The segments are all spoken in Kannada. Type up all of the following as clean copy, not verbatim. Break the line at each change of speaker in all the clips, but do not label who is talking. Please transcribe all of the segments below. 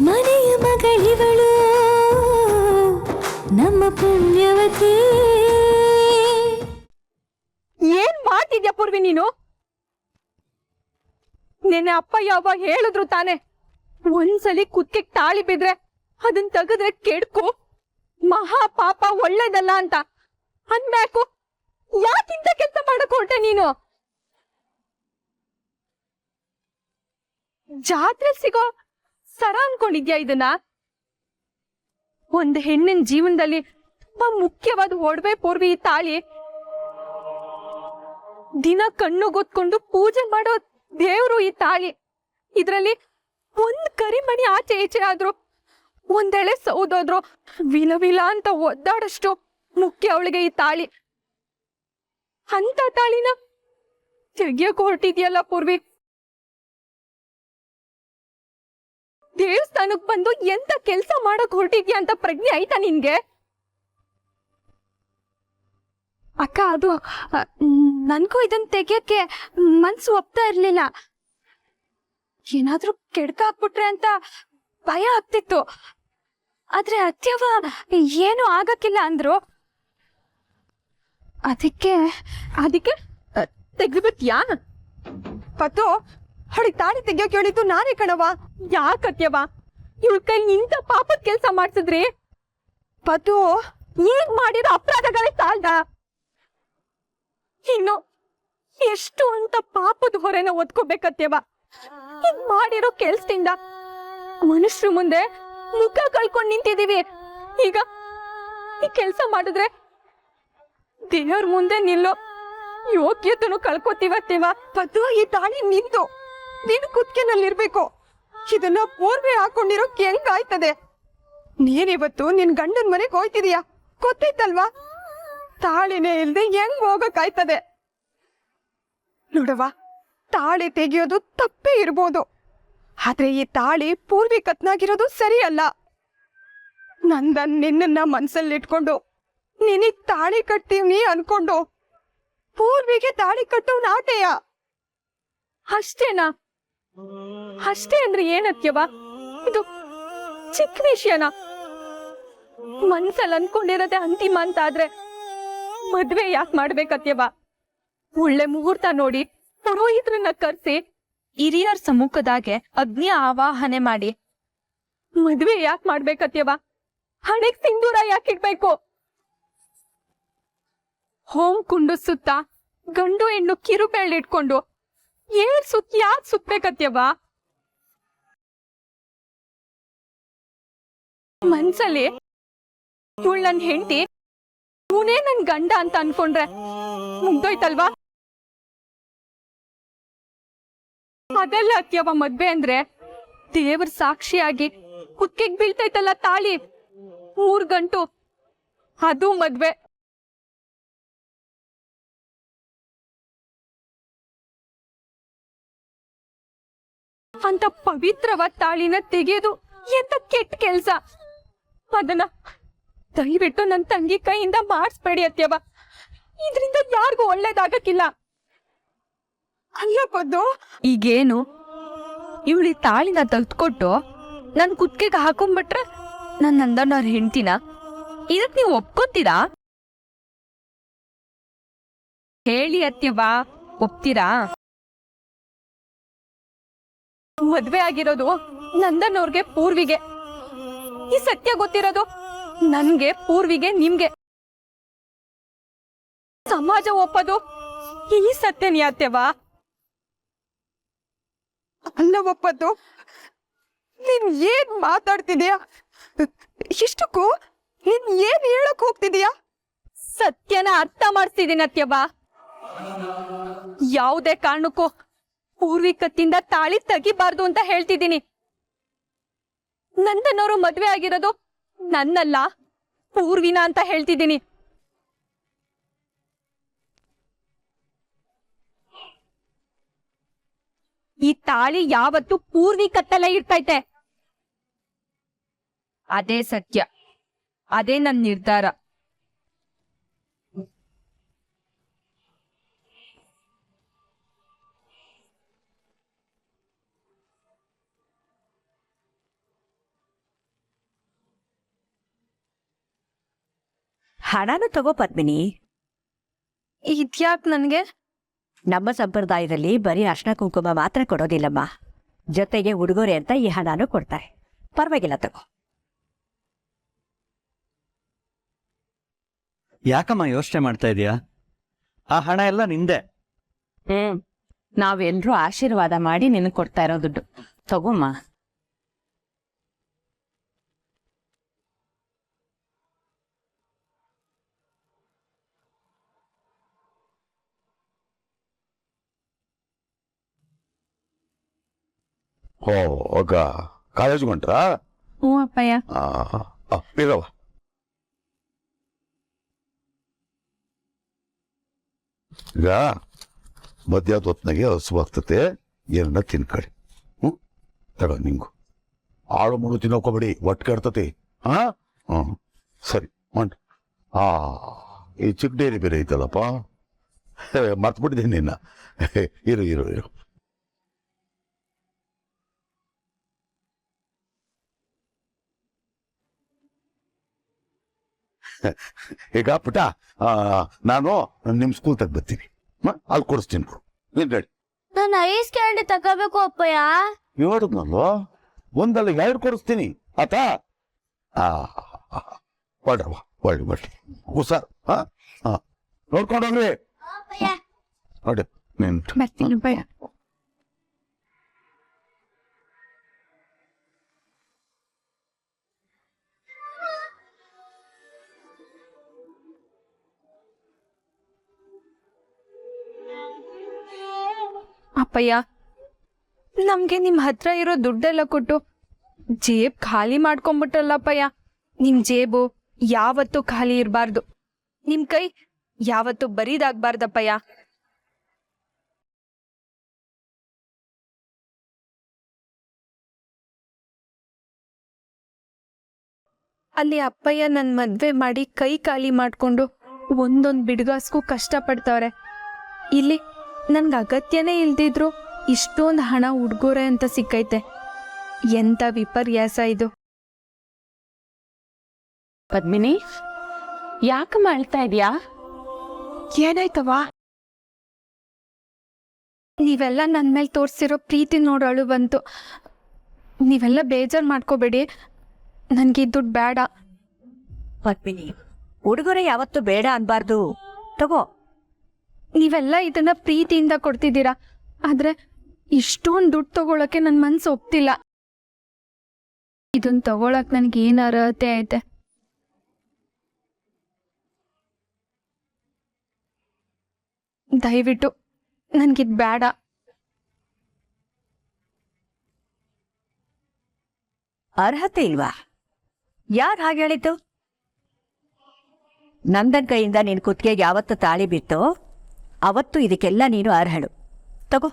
ಮನೆಯ ಮಗಳಿವಳು ನಮ್ಮ ಪುಣ್ಯವತಿ.
ಏನ್ ಮಾಡ್ತಿದ್ಯಾ ಪೂರ್ವಿ ನೀನು? ನೆನ್ನೆ ಅಪ್ಪ ಯಾವಾಗ ಹೇಳಿದ್ರು ತಾನೆ, ಒಂದ್ಸಲಿ ಕುತ್ತಿಗೆ ತಾಳಿ ಬಿದ್ರೆ ಅದನ್ ತೆಗೆದ್ರೆ ಕೆಡ್ಕು, ಮಹಾ ಪಾಪ ಒಳ್ಳೇದಲ್ಲ ಅಂತ ಅನ್ಬೇಕು. ಯಾಕಿಂತ ಕೆಲಸ ಮಾಡಕ್ ಹೊರಟೆ ನೀನು? ಜಾತ್ರೆ ಸಿಗೋ ಸರ ಅನ್ಕೊಂಡಿದ್ಯಾ ಇದನ್ನ? ಒಂದ್ ಹೆಣ್ಣಿನ ಜೀವನದಲ್ಲಿ ತುಂಬಾ ಮುಖ್ಯವಾದ ಒಡವೆ ಪೂರ್ವಿ ಈ ತಾಳಿ. ದಿನ ಕಣ್ಣು ಗೊತ್ಕೊಂಡು ಪೂಜೆ ಮಾಡೋ ದೇವ್ರು ಈ ತಾಳಿ. ಇದ್ರಲ್ಲಿ ಒಂದ್ ಕರಿಮಣಿ ಆಚೆ ಈಚೆ ಆದ್ರು, ಒಂದೆಳೆ ಸೌದೋದ್ರು ವಿಲ ವಿಲ ಅಂತ ಒದ್ದಾಡಷ್ಟು ಮುಖ್ಯ ಅವಳಿಗೆ ಈ ತಾಳಿ. ಅಂತ ತಾಳಿನ ತೆಗಿಯಕ್ ಹೊರಟಿದ್ಯಲ್ಲ ಪೂರ್ವಿ. ದೇವಸ್ಥಾನಕ್ ಬಂದು ಎಂತ ಕೆಲ್ಸ ಮಾಡಕ್ ಹೊರಟಿದ್ಯಾ ಅಂತ ಪ್ರಜ್ಞೆ ಆಯ್ತಾ ನಿನ್ಗೆ?
ಅಕ್ಕ, ಅದು ನನ್ಗೂ ಇದನ್ನ ತೆಗಿಯಕ್ಕೆ ಮನ್ಸು ಒಪ್ತಾ ಇರ್ಲಿಲ್ಲ. ಏನಾದ್ರೂ ಕೆಡ್ಕ ಹಾಕ್ಬಿಟ್ರೆ ಅಂತ ಭಯ ಆಗ್ತಿತ್ತು. ಆದ್ರೆ ಅತ್ಯವ ಏನು ಆಗಕ್ಕಿಲ್ಲ ಅಂದ್ರು. ಅದಕ್ಕೆ
ತೆಗ್ದ್ಬಿಟ್ಯಾ? ಪತ್ತು ಹಳಿ ತಾಳಿ ತೆಗಿಯೋಕೆ ಹೇಳಿದ್ದು ನಾನೇ ಕಣವ. ಯಾಕತ್ಯವ ಇವಳ ಕೈ ನಿಂತ ಪಾಪದ ಕೆಲ್ಸ ಮಾಡ್ಸಿದ್ರಿ? ಪತ್ತು ಈಗ ಮಾಡಿರೋ ಅಪರಾಧಗಳೇ ಸಾಲ್ದ? ಇನ್ನು ಎಷ್ಟು ಅಂತ ಪಾಪದ ಹೊರೆನ ಒದ್ಕೋಬೇಕತ್ಯವ. ಈಗ ಮಾಡಿರೋ ಕೆಲ್ಸದಿಂದ ಮನುಷ್ಯರು ಮುಂದೆ ಮುಖ ಕಳ್ಕೊಂಡ್ ನಿಂತಿದೀವಿ. ಈಗ ಈ ಕೆಲ್ಸ ಮಾಡಿದ್ರೆ ದೇವ್ರ ಮುಂದೆ ನಿಲ್ಲೋ ಯೋಗ್ಯತನು ಕಳ್ಕೊತೀವತ್ತೀವ. ಪದ್ದು, ಈ ತಾಳಿ ನಿಂತು ನೀನು ಕುತ್ತಿಗೆನಲ್ಲಿರ್ಬೇಕು. ಇದನ್ನ ಪೂರ್ವೆ ಹಾಕೊಂಡಿರೋ ಹೆಂಗಾಯ್ತದೆ? ನೀನಿವತ್ತು ನಿನ್ ಗಂಡನ್ ಮನೆಗೆ ಹೋಯ್ತಿದೀಯಾ, ಗೊತ್ತೈತಲ್ವಾ? ತಾಳಿನೇ ಇಲ್ದೆ ಹೆಂಗ್ ಹೋಗಕ್ಕಾಯ್ತದೆ? ನೋಡವ್ವ, ತಾಳಿ ತೆಗಿಯೋದು ತಪ್ಪೇ ಇರ್ಬೋದು, ಆದ್ರೆ ಈ ತಾಳಿ ಪೂರ್ವಿ ಕತ್ನಾಗಿರೋದು ಸರಿ ಅಲ್ಲ. ನಿನ್ನನ್ನ ಮನ್ಸಲ್ಲಿಟ್ಕೊಂಡು ನಿನಗ್ ತಾಳಿ ಕಟ್ತೀವಿ ಅನ್ಕೊಂಡು ಪೂರ್ವಿಗೆ ತಾಳಿ ಕಟ್ಟೋ ನಾಟೆಯ ಅಷ್ಟೇನಾ? ಅಷ್ಟೇ ಅಂದ್ರೆ ಏನತ್ಯವ? ಇದು ಚಿಕ್ಕ ವಿಷಯನ? ಮನ್ಸಲ್ಲಿ ಅನ್ಕೊಂಡಿರೋದೆ ಅಂತಿಮ ಅಂತ ಆದ್ರೆ ಮದ್ವೆ ಯಾಕೆ ಮಾಡ್ಬೇಕತ್ಯವ? ಒಳ್ಳೆ ಮುಹೂರ್ತ ನೋಡಿ ಪುರೋಹಿತ್ರನ್ನ ಕರ್ಸಿ ಹಿರಿಯರ ಸಮ್ಮುಖದಾಗೆ ಅಗ್ನಿ ಆವಾಹನೆ ಮಾಡಿ ಮದ್ವೆ ಯಾಕೆ ಮಾಡ್ಬೇಕತ್ಯವ? ಹಣೆಗ್ ಸಿಂಧೂರ ಯಾಕಿಡ್ಬೇಕು? ಹೋಮ್ ಕುಂಡು ಸುತ್ತ ಗಂಡು ಹೆಣ್ಣು ಕಿರುಬೆಳ್ಳಿಟ್ಕೊಂಡು 7 ಸುತ್ತ ಯಾಕೆ ಸುತ್ತಬೇಕತ್ಯವ? ಮನ್ಸಲ್ಲಿ ಇವಳು ನನ್ ಹೆಂಡತಿ, ಇವನೇ ನನ್ ಗಂಡ ಅಂತ ಅನ್ಕೊಂಡ್ರೆ ಮುಗ್ದೋಯ್ತಲ್ವಾ? ಅದೆಲ್ಲ ಅತ್ಯವ ಮದ್ವೆ ಅಂದ್ರೆ. ದೇವ್ರ ಸಾಕ್ಷಿಯಾಗಿ ಕುತ್ತಿಗೆ ಬೀಳ್ತೈತಲ್ಲ ತಾಳಿ 3 ಗಂಟು, ಅದು ಮದ್ವೆ. ಅಂತ ಪವಿತ್ರವಾದ ತಾಳಿನ ತೆಗೆಯೋದು ಎಂತ ಕೆಟ್ಟ ಕೆಲ್ಸ. ಅದನ್ನ ದಯವಿಟ್ಟು ನನ್ನ ತಂಗಿ ಕೈಯಿಂದ ಮಾಡಿಸ್ಬೇಡಿ ಅತ್ಯವ. ಇದರಿಂದ ಯಾರಿಗೂ ಒಳ್ಳೇದಾಗಕ್ಕಿಲ್ಲ. ಅಲ್ಲ ಪದ್ದು,
ಈಗೇನು ಇವಳಿ ತಾಳಿನ ತೆಗೆದುಕೊಟ್ಟು ನನ್ ಕುತ್ತಿಗೆಗೆ ಹಾಕೊಂಡ್ಬಿಟ್ರೆ ನನ್ನ ನಂದನವ್ರ ಹೆಂಡ್ತಿನ? ಇದಕ್ ನೀವು ಒಪ್ಕೋತೀರಾ? ಹೇಳಿ ಅತ್ಯವ, ಒಪ್ತೀರಾ?
ಮದ್ವೆ ಆಗಿರೋದು ನಂದನವ್ರಿಗೆ ಪೂರ್ವಿಗೆ. ಈ ಸತ್ಯ ಗೊತ್ತಿರೋದು ನನ್ಗೆ, ಪೂರ್ವಿಗೆ, ನಿಮ್ಗೆ. ಸಮಾಜ ಒಪ್ಪೋದು ಈ ಸತ್ಯನೇ ಅತ್ಯವ. ಅಲ್ಲ ಒಪ್ಪದ್ದು, ನೀನ್ ಏನ್ ಮಾತಾಡ್ತಿದ್ಯಾ? ಇಷ್ಟಕ್ಕೂ ನೀನ್ ಏನ್ ಹೇಳಕ್ ಹೋಗ್ತಿದ್ಯಾ? ಸತ್ಯನ ಅರ್ಥ ಮಾಡಿಸ್ತಿದ್ದೀನಿ ಅತ್ಯವ. ಯಾವುದೇ ಕಾರಣಕ್ಕೂ ಪೂರ್ವಿಕತ್ತಿಂದ ತಾಳಿ ತೆಗಿಬಾರ್ದು ಅಂತ ಹೇಳ್ತಿದ್ದೀನಿ. ನಂದನವರು ಮದ್ವೆ ಆಗಿರೋದು ನನ್ನಲ್ಲ, ಪೂರ್ವಿನ ಅಂತ ಹೇಳ್ತಿದ್ದೀನಿ. ಈ ತಾಳಿ ಯಾವತ್ತು ಪೂರ್ವಿ ಕತ್ತಲೇ ಇರ್ತೈತೆ.
ಅದೇ ಸತ್ಯ, ಅದೇ ನನ್ನ ನಿರ್ಧಾರ.
ಹಣನೂ ತಗೋ ಪದ್ಮಿನಿ.
ಇದ್ಯಾಕ್ ನನ್ಗೆ?
ನಮ್ಮ ಸಂಪ್ರದಾಯದಲ್ಲಿ ಬರೀ ಅರ್ಶಿನ ಕುಂಕುಮ ಮಾತ್ರ ಕೊಡೋದಿಲ್ಲಮ್ಮ, ಜೊತೆಗೆ ಉಡುಗೊರೆ ಅಂತ ಈ ಹಣನೂ ಕೊಡ್ತಾರೆ. ಪರವಾಗಿಲ್ಲ, ತಗೋ.
ಯಾಕಮ್ಮ ಯೋಚನೆ ಮಾಡ್ತಾ ಇದೀಯಾ? ಆ ಹಣ ಎಲ್ಲ ನಿಂದೆ.
ನಾವೆಲ್ಲರೂ ಆಶೀರ್ವಾದ ಮಾಡಿ ನಿನಗೆ ಕೊಡ್ತಾ ಇರೋ ದುಡ್ಡು ತಗೋಮ್ಮ.
ಓ ಹೋಗ ಕಾಲೇಜ್ ಹೊಂಟ್ರಾ?
ಹ್ಞೂ ಅಪ್ಪಯ್ಯ.
ಇರವ. ಈಗ ಮಧ್ಯಾಹ್ನ ಹೊತ್ನಾಗೆ ಹಸುವಾಗ್ತತೆ, ಏನನ್ನ ತಿನ್ಕಳಿ. ತಗೋ ನಿಂಗು. ಆಳು ಮುಳು ತಿನ್ನೋಕೋಬೇಡಿ, ಒಟ್ಟು ಕೆಡ್ತತಿ. ಸರಿ ಹೊಂಟ್. ಈ ಚಿಕ್ಕ ಡೈರಿ ಬೇರೆ ಐತಲ್ಲಪ್ಪ, ಮರ್ತ್ಬಿಟ್ಟಿದ್ದೀನಿ ನಿನ್ನ. ಇರು ಇರು ಇರು. ಈಗ ಪುಟ, ನಾನು ನಿಮ್ಮ ಸ್ಕೂಲ್ ತಗ ಬರ್ತೀನಿ, ಅಲ್ಲಿ ಕೊಡಿಸ್ತೀನಿ. ನೀನ್ ರೆಡಿ?
ನಾನು ಐಸ್ ಕ್ಯಾಂಡಿ ತಗೋಬೇಕು ಅಪ್ಪಯ್ಯ.
ಹೇಳಿದ್ನಲ್ವ, ಒಂದಲ್ಲ 2 ಕೊಡಿಸ್ತೀನಿ ಆತಾ. ಒಳ್ರವ, ಒಳ್ಳೆ ಹುಷಾರ್. ನೋಡ್ಕೊಂಡೋಗ್ರಿ ನೋಡಿ.
ಬರ್ತೀನಿ ಅಪ್ಪಯ್ಯ.
ಅಪ್ಪಯ್ಯ, ನಮ್ಗೆ ನಿಮ್ ಹತ್ರ ಇರೋ ದುಡ್ಡೆಲ್ಲ ಕೊಟ್ಟು ಜೇಬ್ ಖಾಲಿ ಮಾಡ್ಕೊಂಬಿಟ್ರಲ್ಲಪ್ಪಯ್ಯ. ನಿಮ್ ಜೇಬು ಯಾವತ್ತೂ ಖಾಲಿ ಇರಬಾರ್ದು, ನಿಮ್ ಕೈ ಯಾವತ್ತೂ ಬರೀದಾಗ್ಬಾರ್ದಪ್ಪಯ್ಯ. ಅಲ್ಲಿ ಅಪ್ಪಯ್ಯ ನನ್ ಮದ್ವೆ ಮಾಡಿ ಕೈ ಖಾಲಿ ಮಾಡ್ಕೊಂಡು ಒಂದೊಂದ್ ಬಿಡ್ಗಾಸ್ಗೂ ಕಷ್ಟಪಡ್ತವ್ರೆ. ಇಲ್ಲಿ ನನ್ಗೆ ಅಗತ್ಯನೇ ಇಲ್ದಿದ್ರು ಇಷ್ಟೊಂದು ಹಣ ಉಡ್ಗೋರೆ ಅಂತ ಸಿಕ್ಕೈತೆ. ಎಂತ ವಿಪರ್ಯಾಸ ಇದು.
ಪದ್ಮಿನಿ, ಯಾಕಮ್ಮ ಅಳ್ತಾ ಇದೀಯಾ?
ಏನಾಯ್ತವ? ನೀವೆಲ್ಲ ನನ್ನ ಮೇಲೆ ತೋರಿಸಿರೋ ಪ್ರೀತಿ ನೋಡೋಳು ಬಂತು. ನೀವೆಲ್ಲ ಬೇಜಾರು ಮಾಡ್ಕೋಬೇಡಿ, ನನಗೆ ಈ ದುಡ್ಡು ಬೇಡ.
ಪದ್ಮಿನಿ, ಉಡುಗೊರೆ ಯಾವತ್ತೂ ಬೇಡ ಅನ್ಬಾರ್ದು, ತಗೋ.
ನೀವೆಲ್ಲ ಇದನ್ನ ಪ್ರೀತಿಯಿಂದ ಕೊಡ್ತಿದ್ದೀರಾ, ಆದ್ರೆ ಇಷ್ಟೊಂದು ದುಡ್ಡು ತಗೊಳಕ್ಕೆ ನನ್ನ ಮನ್ಸು ಒಪ್ತಿಲ್ಲ. ಇದನ್ನ ತಗೊಳಕ್ ನನಗೆ ಏನು ಅರ್ಹತೆ ಐತೆ? ದಯವಿಟ್ಟು ನನ್ಗಿದ್ ಬೇಡ.
ಅರ್ಹತೆ ಇಲ್ವಾ? ಯಾರು ಹಾಗೆ ಹೇಳಿತು? ನಂದನ್ ಕೈಯಿಂದ ನಿನ್ ಕುತ್ತಿಗೆಗೆ ಯಾವತ್ತು ತಾಳಿ ಬಿತ್ತೋ ಅವತ್ತು ಇದಕ್ಕೆಲ್ಲ ನೀನು ಅರ್ಹಳು. ತಗೋ.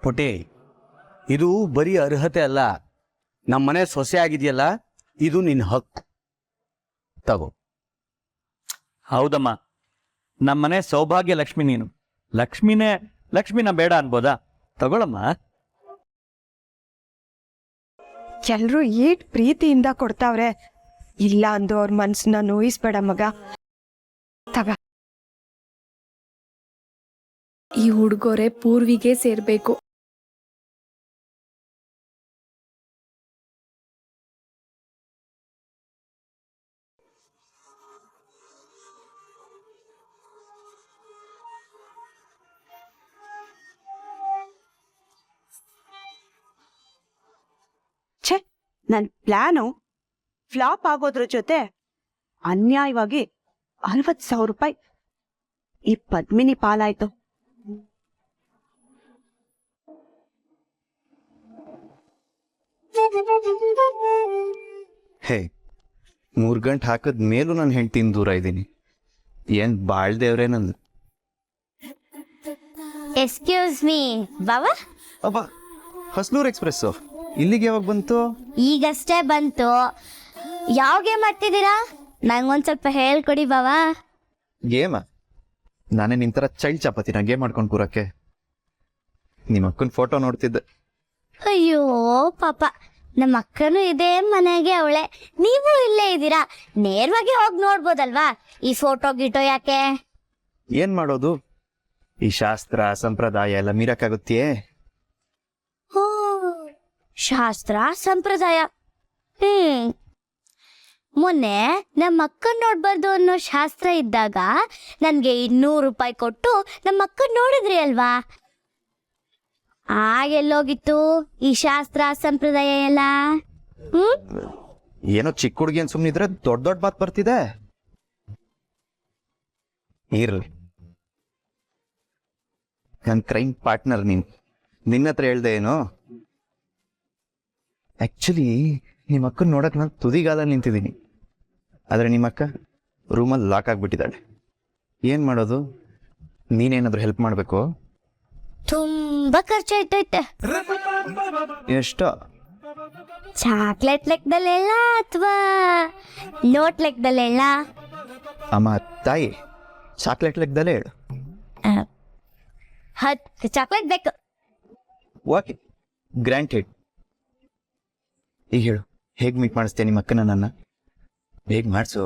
ಪುಟಿ, ಇದು ಬರೀ ಅರ್ಹತೆ ಅಲ್ಲ, ನಮ್ಮನೆ ಸೊಸೆ ಆಗಿದೆಯಲ್ಲ, ಇದು ನಿನ್ನ ಹಕ್ಕು. ತಗೋ.
ಹೌದಮ್ಮ, ನಮ್ಮನೆ ಸೌಭಾಗ್ಯ ಲಕ್ಷ್ಮಿ ನೀನು. ಲಕ್ಷ್ಮಿನ ಬೇಡ ಅನ್ಬೋದಾ? ತಗೊಳಮ್ಮ.
ಎಲ್ರೂ ಏಟ್ ಪ್ರೀತಿಯಿಂದ ಕೊಡ್ತಾವ್ರೆ, ಇಲ್ಲ ಅಂದು ಅವ್ರ ಮನ್ಸನ್ನ ನೋಯಿಸ್ಬೇಡ ಮಗ. ತಗ.
ಈ ಉಡುಗೊರೆ ಪೂರ್ವಿಗೆ ಸೇರ್ಬೇಕು.
ಛೆ, ನನ್ ಪ್ಲಾನು ಫ್ಲಾಪ್ ಆಗೋದ್ರ ಜೊತೆ ಅನ್ಯಾಯವಾಗಿ 40,000 ರೂಪಾಯಿ ಈ ಪದ್ಮಿನಿ ಪಾಲಾಯ್ತು.
ಹೇ, 3 ಗಂಟೆ ಹಾಕದ ಮೇಲೂ ನನ್ನ ಹೆಂಡ್ತಿನ ದೂರ ಇದ್ದೀನಿ. ಏನ್ ಬಾಳ್ದೇವ್ರೆ ನಂದು.
ಎಕ್ಸ್ಕ್ಯೂಸ್ ಮೀ ಬಾವಾ.
ಅಬ್ಬಾ, ಹಸ್ನೂರ್ ಎಕ್ಸ್ಪ್ರೆಸ್ಸು ಇಲ್ಲಿಗೆ ಯಾವಾಗ ಬಂತು?
ಈಗಷ್ಟೇ ಬಂತು. ಯಾವ ಗೇಮ್ ಆಡ್ತಿದ್ದೀರಾ? ನಂಗೊಂದು ಸ್ವಲ್ಪ ಹೇಳ್ಕೊಡಿ ಬಾವಾ.
ಗೇಮ? ನಾನೇ ನಿನ್ ಥರ ಚೈಲ್ಡ್ ಚಾಪತಿನ ಗೇಮ್ ಮಾಡ್ಕೊಂಡು ಕೂರಕ್ಕೆ. ನಿಮ್ಮ ಅಕ್ಕನ ಫೋಟೋ ನೋಡ್ತಿದ್ದೆ.
ಅಯ್ಯೋ ಪಾಪ, ನಮ್ಮ ಅಕ್ಕನೂ ಇದೇ ಮನೆಗೆ ಅವಳೆ, ನೀವು ಇಲ್ಲೇ ಇದ್ದೀರಾ, ನೇರವಾಗಿ ಹೋಗಿ ನೋಡ್ಬೋದಲ್ವಾ, ಈ ಫೋಟೋ ಗಿಟೋ ಯಾಕೆ?
ಏನ್ ಮಾಡೋದು, ಈ ಶಾಸ್ತ್ರ ಸಂಪ್ರದಾಯ ಎಲ್ಲ ಮೀರಕ್ಕಾಗುತ್ತೆಯೇ?
ಓ, ಶಾಸ್ತ್ರ ಸಂಪ್ರದಾಯ. ಮೊನ್ನೆ ನಮ್ಮ ಅಕ್ಕನ್ ನೋಡ್ಬಾರ್ದು ಅನ್ನೋ ಶಾಸ್ತ್ರ ಇದ್ದಾಗ ನನ್ಗೆ 200 ರೂಪಾಯಿ ಕೊಟ್ಟು ನಮ್ಮ ಅಕ್ಕನ್ ನೋಡಿದ್ರಿ ಅಲ್ವಾ? ಆಗೆಲ್ಲೋಗಿತ್ತು ಈ ಶಾಸ್ತ್ರ ಸಂಪ್ರದಾಯ ಎಲ್ಲ?
ಏನೋ ಚಿಕ್ಕ ಹುಡುಗಿ ಅಂತ ಸುಮ್ಮನಿದ್ರೆ ದೊಡ್ಡ ದೊಡ್ಡ ಮಾತು ಬರ್ತಿದೆ. ಇರ್ಲಿ, ನನ್ನ ಕ್ರೈಮ್ ಪಾರ್ಟ್ನರ್ ನೀನು, ನಿನ್ನ ಹತ್ರ ಹೇಳ್ದೆ ಏನೋ. ಆಕ್ಚುಲಿ ನಿಮ್ಮ ಅಕ್ಕನ ನೋಡಕ್ ನಾನು ತುದಿಗಾಲ ನಿಂತಿದ್ದೀನಿ, ಆದರೆ ನಿಮ್ಮ ಅಕ್ಕ ರೂಮಲ್ಲಿ ಲಾಕ್ ಆಗಿಬಿಟ್ಟಿದ್ದಾಳೆ. ಏನು ಮಾಡೋದು? ನೀನೇನಾದರೂ ಹೆಲ್ಪ್ ಮಾಡಬೇಕು.
ತುಂಬಾ ಖರ್ಚಾಯ್ತೈತೆ.
ಎಷ್ಟೋ?
ಚಾಕ್ಲೇಟ್ ಲೆಕ್ಕದಲ್ಲಿ ಹೇಳ ಅಥವಾ ನೋಟ್ ಲೆಕ್ಕದಲ್ಲಿ ಹೇಳ?
ಅಮ್ಮ ತಾಯಿ, ಚಾಕ್ಲೇಟ್ ಲೆಕ್ಕದಲ್ಲೇ ಹೇಳು.
10 ಚಾಕ್ಲೇಟ್ ಬೇಕು.
Okay, granted. ಈಗ ಹೇಳು, ಹೇಗೆ ಮೀಟ್ ಮಾಡಿಸ್ತೇನೆ ನಿಮ್ಮ ಅಕ್ಕನ? ನನ್ನ ಹೇಗೆ ಮಾಡಿಸು?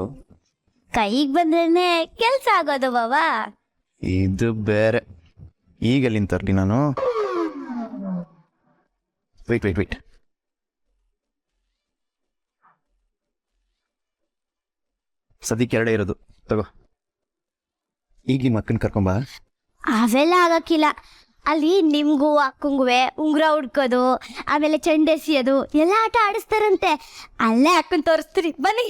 ಕೈಗೆ ಬಂದ್ರೇನೆ ಕೆಲ್ಸ ಆಗೋದು ಬಾವಾ.
ಇದು ಬೇರೆ. ಈಗ ಎಲ್ಲಿಂದ ತರಲಿ ನಾನು? ವೆಯ್ಟ್ ಸದ್ಯಕ್ಕೆ 2 ಇರೋದು, ತಗೋ. ಈಗ ನಿಮ್ಮ ಅಕ್ಕನ ಕರ್ಕೊಂಬ.
ಅವೆಲ್ಲ ಆಗಕ್ಕಿಲ್ಲ. ಅಲ್ಲಿ ನಿಮ್ಗೂ ಅಕ್ಕಂಗುವೆ ಉಂಗುರ ಹುಡ್ಕೋದು, ಆಮೇಲೆ ಚೆಂಡೆಸಿಯೋದು ಎಲ್ಲ ಆಟ ಆಡಿಸ್ತಾರಂತೆ. ಅಲ್ಲೇ ಅಕ್ಕನ್ ತೋರಿಸ್ತೀರಿ ಬನ್ನಿ.